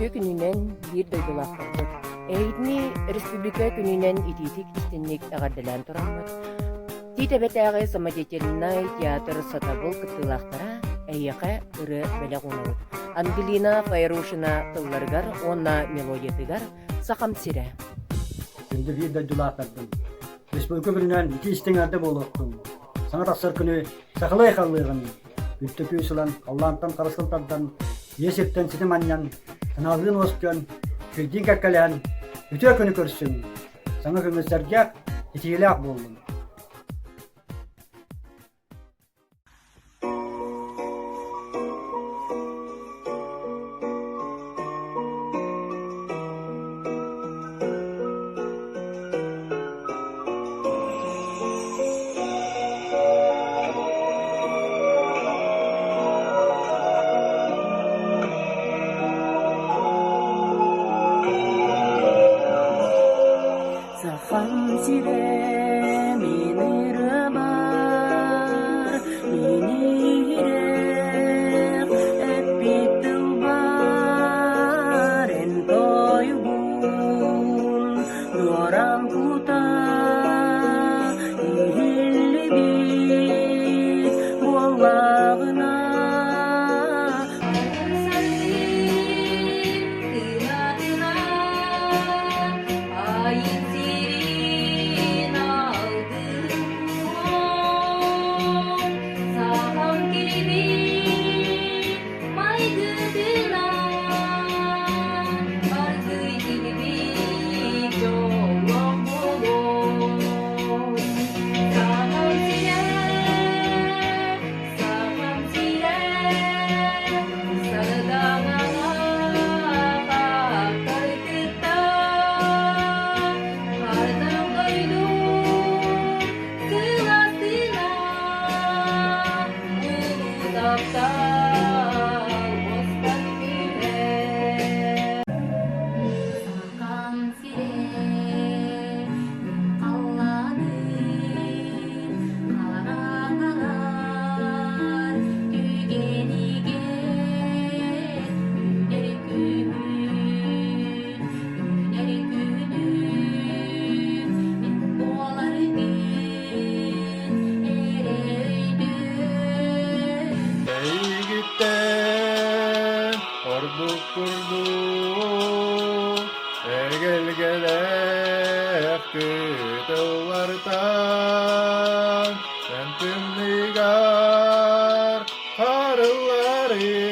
Өрөспүүбүлүкэ күнүнэн бир дойдулаахтарбыт. Эйдни Өрөспүүбүлүкэ күнүнэн ититик истинник агардалан тураммыт. Тиэтебетээгэ самодеятельный театр Сатабыл кыттылаахтара эһиэхэ ыры белегунабыт. Ангелина Файрушина тылларгар, онна мелодиятыгар сахам сире. Күндү бир дойдулаахтардым. Республика күнүнэн ити истиңарда болуктум. Саңа тахсар күнү сахалай халлыгын. Үттөкүй сылан, аллантан карасылтардан, есептен ситим аньян, таналыгын оскөн, күлдин каккалан, үтө күнү көрсүн. Саңа көмөстөргө итилак болдум. Сахам сире миныры бар, минирек эппитыл бар, эн тойгун доран кута, ихилли бит боллагына. Orduk kurduk, gelgelek kütüvartan, sen tümligar karıları